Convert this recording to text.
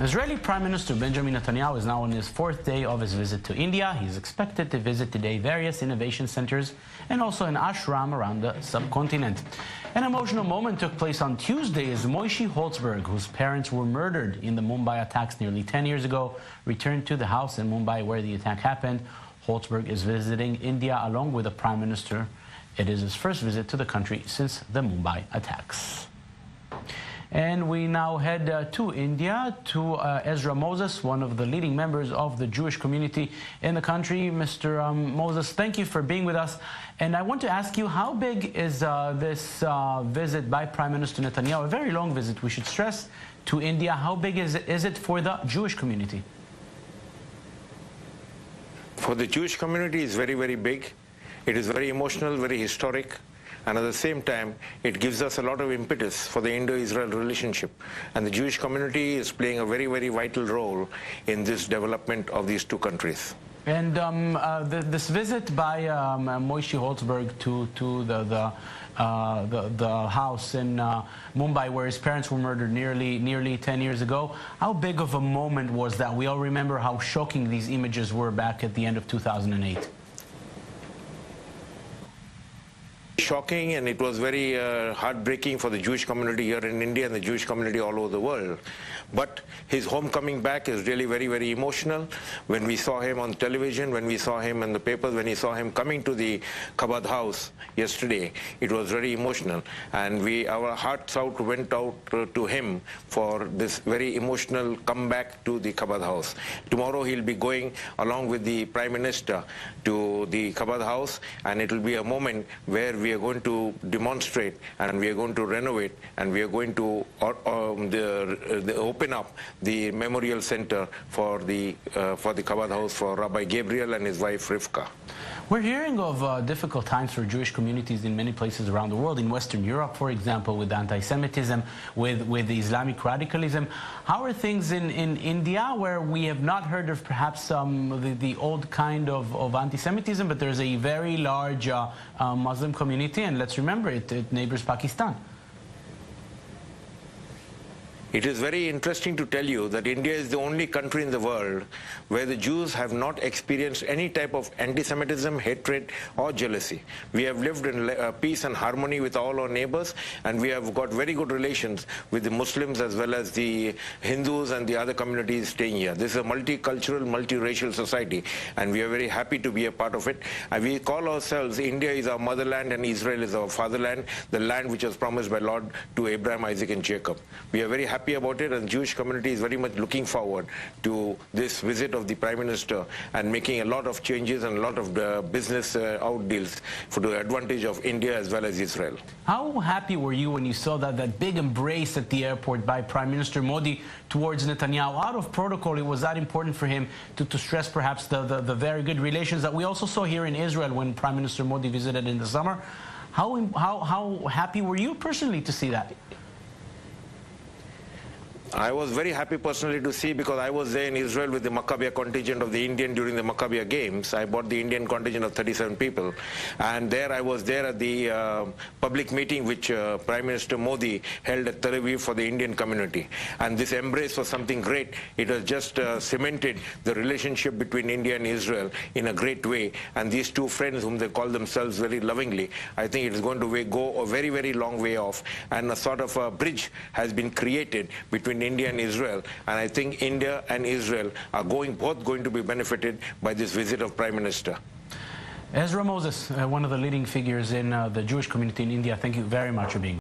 Israeli Prime Minister Benjamin Netanyahu is now on his fourth day of his visit to India. He's expected to visit today various innovation centers and also an ashram around the subcontinent. An emotional moment took place on Tuesday as Moishi Holzberg, whose parents were murdered in the Mumbai attacks nearly 10 years ago, returned to the house in Mumbai where the attack happened. Holzberg is visiting India along with the Prime Minister. It is his first visit to the country since the Mumbai attacks. And we now head to India, to Ezra Moses, one of the leading members of the Jewish community in the country. Mr. Moses, thank you for being with us. And I want to ask you, how big is this visit by Prime Minister Netanyahu? A very long visit, we should stress, to India. How big is it for the Jewish community? For the Jewish community, it's very, very big. It is very emotional, very historic. And at the same time, it gives us a lot of impetus for the Indo-Israel relationship. And the Jewish community is playing a very, very vital role in this development of these two countries. And this visit by Moishi Holzberg to the house in Mumbai, where his parents were murdered nearly 10 years ago, how big of a moment was that? We all remember how shocking these images were back at the end of 2008. Shocking, and it was very heartbreaking for the Jewish community here in India and the Jewish community all over the world. But his homecoming back is really very, very emotional. When we saw him on television, when we saw him in the papers, when we saw him coming to the Chabad house yesterday, it was very emotional. And our hearts went out to him for this very emotional comeback to the Chabad house. Tomorrow he'll be going along with the Prime Minister to the Chabad house, and it will be a moment where we are going to demonstrate, and we are going to renovate, and we are going to open up the memorial center for the Chabad house for Rabbi Gabriel and his wife Rivka. We're hearing of difficult times for Jewish communities in many places around the world, in Western Europe, for example, with anti-Semitism, with Islamic radicalism. How are things in India, where we have not heard of perhaps the old kind of anti-Semitism, but there's a very large Muslim community, and let's remember, it neighbors Pakistan? It is very interesting to tell you that India is the only country in the world where the Jews have not experienced any type of anti-Semitism, hatred, or jealousy. We have lived in peace and harmony with all our neighbors, and we have got very good relations with the Muslims as well as the Hindus and the other communities staying here. This is a multicultural, multiracial society, and we are very happy to be a part of it. And we call ourselves, India is our motherland and Israel is our fatherland, the land which was promised by Lord to Abraham, Isaac, and Jacob. We are very happy about it, and the Jewish community is very much looking forward to this visit of the Prime Minister and making a lot of changes and a lot of business out deals for the advantage of India as well as Israel. How happy were you when you saw that big embrace at the airport by Prime Minister Modi towards Netanyahu? Out of protocol, it was that important for him to stress perhaps the very good relations that we also saw here in Israel when Prime Minister Modi visited in the summer. How happy were you personally to see that? I was very happy personally to see, because I was there in Israel with the Maccabiah contingent of the Indian during the Maccabiah Games. I brought the Indian contingent of 37 people. And there I was there at the public meeting which Prime Minister Modi held at Tel Aviv for the Indian community. And this embrace was something great. It has just cemented the relationship between India and Israel in a great way. And these two friends, whom they call themselves very lovingly, I think it is going to go a very, very long way off. And a sort of a bridge has been created between India and Israel, and I think India and Israel are both going to be benefited by this visit of Prime Minister. Ezra Moses, one of the leading figures in the Jewish community in India, thank you very much for being